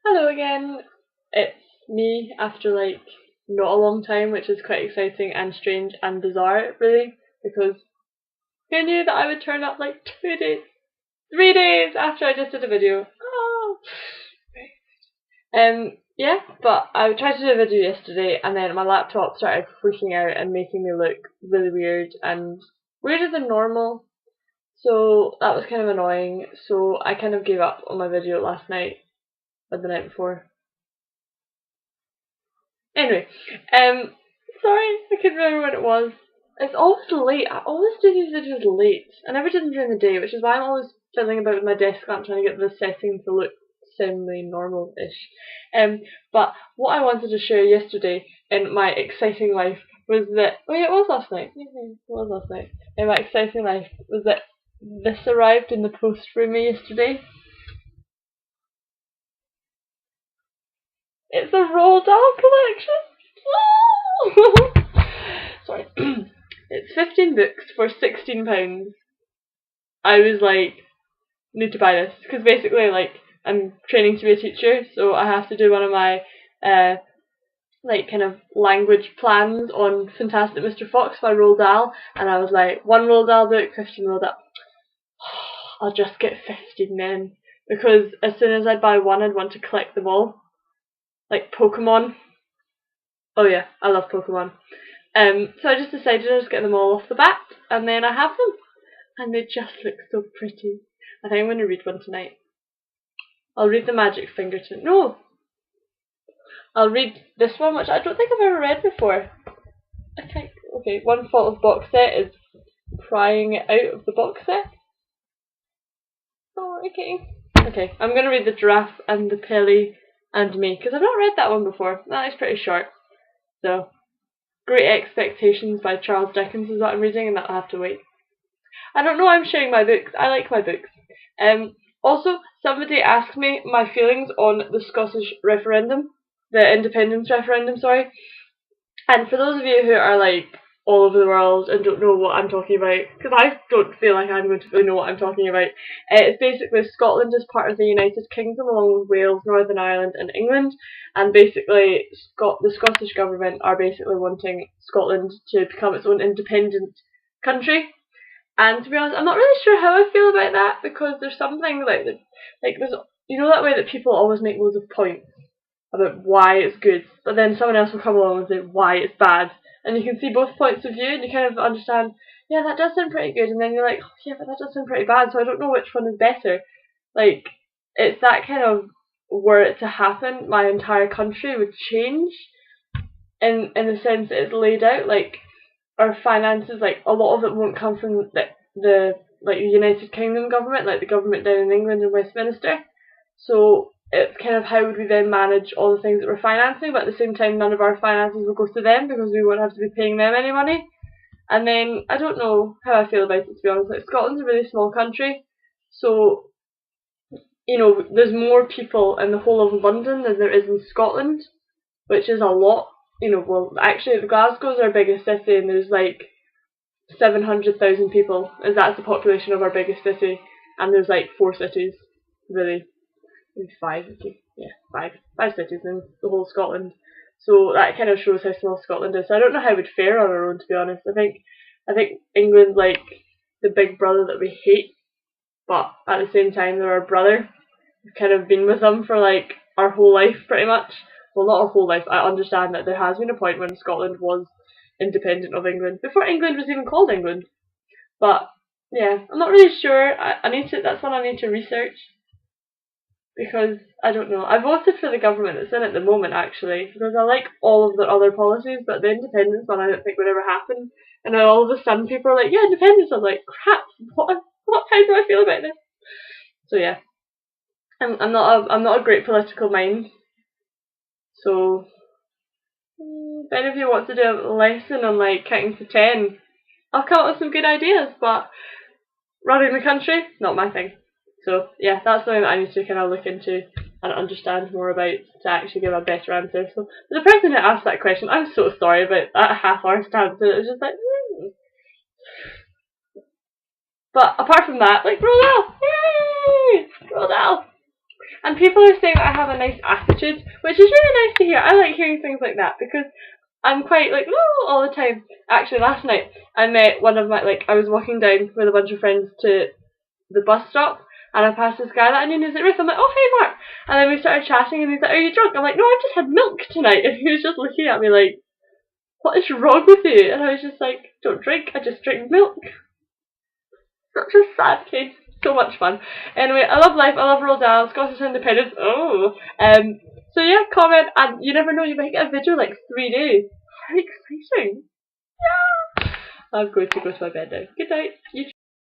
Hello again. It's me after not a long time, which is quite exciting and strange and bizarre, really, because who knew that I would turn up like 2 days, 3 days after I just did a video. Oh. Yeah, but I tried to do a video yesterday and then my laptop started freaking out and making me look really weird and weirder than normal. So that was kind of annoying. So I kind of gave up on my video last night or the night before. Anyway, sorry, I couldn't remember when it was. It's always late. I always do these videos late. I never did them during the day, which is why I'm always fiddling about with my desk lamp trying to get the settings to look semi-normal-ish. But what I wanted to share yesterday in my exciting life was that, oh yeah, it was last night. It was last night. In my exciting life was that this arrived in the post for me yesterday. It's a Roald Dahl collection. Sorry. It's 15 books for £16. I was like, need to buy this because basically, I'm training to be a teacher, so I have to do one of my kind of language plans on Fantastic Mr. Fox by Roald Dahl, and I was like, one Roald Dahl book, 15 Roald Dahl. I'll just get 15 then, because as soon as I'd buy one, I'd want to collect them all, like Pokemon. Oh yeah, I love Pokemon. So I just decided to just get them all off the bat, and then I have them, and they just look so pretty. I think I'm going to read one tonight. I'll read The Magic Finger tonight. No! I'll read this one, which I don't think I've ever read before. I think, okay, One Fault of Box Set is prying it out of the box set. Oh, okay. Okay, I'm going to read The Giraffe and the Pelly and Me, because I've not read that one before. That is pretty short. So, Great Expectations by Charles Dickens is what I'm reading, and that'll have to wait. I don't know why I'm sharing my books. I like my books. Also, somebody asked me my feelings on the Scottish referendum, the independence referendum, sorry. And for those of you who are all over the world and don't know what I'm talking about, because I don't feel like I'm going to really know what I'm talking about, it's basically Scotland is part of the United Kingdom along with Wales, Northern Ireland and England, and basically the Scottish government are basically wanting Scotland to become its own independent country. And to be honest, I'm not really sure how I feel about that, because there's something there's, you know that way that people always make loads of points about why it's good, but then someone else will come along and say why it's bad, and you can see both points of view and you kind of understand, yeah, that does sound pretty good, and then you're like, oh, yeah, but that does sound pretty bad, so I don't know which one is better. It's that kind of, were it to happen, my entire country would change in the sense that it's laid out. Our finances, a lot of it won't come from the United Kingdom government, the government down in England and Westminster. So it's kind of how would we then manage all the things that we're financing, but at the same time none of our finances will go to them because we won't have to be paying them any money. And then I don't know how I feel about it, to be honest. Scotland's a really small country, so there's more people in the whole of London than there is in Scotland, which is a lot. Well, actually, Glasgow's our biggest city, and there's 700,000 people, as that's the population of our biggest city, and there's 4 cities, really, maybe 5, five cities in the whole of Scotland. So that kind of shows how small Scotland is. So I don't know how we'd fare on our own, to be honest. I think England's the big brother that we hate, but at the same time they're our brother. We've kind of been with them for our whole life, pretty much. Well, not our whole life. I understand that there has been a point when Scotland was independent of England, before England was even called England. But yeah, I'm not really sure. That's one I need to research, because I don't know. I voted for the government that's in at the moment, actually, because I like all of their other policies, but the independence one I don't think would ever happen. And then all of a sudden people are like, yeah, independence. I'm like, crap, how do I feel about this? So yeah, I'm not a great political mind. So if any of you want to do a lesson on counting to 10, I'll come up with some good ideas, but running the country, not my thing. So yeah, that's something that I need to kind of look into and understand more about to actually give a better answer. So the person who asked that question, I'm so sorry about that half-hour stance. It was just But apart from that, Roald Dahl! Yay! Roald Dahl! And people are saying that I have a nice attitude, which is really nice to hear. I like hearing things like that because I'm quite like, oh, all the time. Actually, last night I met one of my, like, I was walking down with a bunch of friends to the bus stop, and I passed this guy that I knew, and he was like, Ruth, I'm like, oh, hey, Mark. And then we started chatting, and he's like, are you drunk? I'm like, no, I've just had milk tonight. And he was just looking at me like, what is wrong with you? And I was just like, don't drink, I just drink milk. Such a sad case. So much fun. Anyway, I love life, I love Roald Dahl, Scottish independence. Oh. So yeah, comment, and you never know, you might get a video in like 3 days. How exciting. Yeah. I'm going to go to my bed now. Good night. You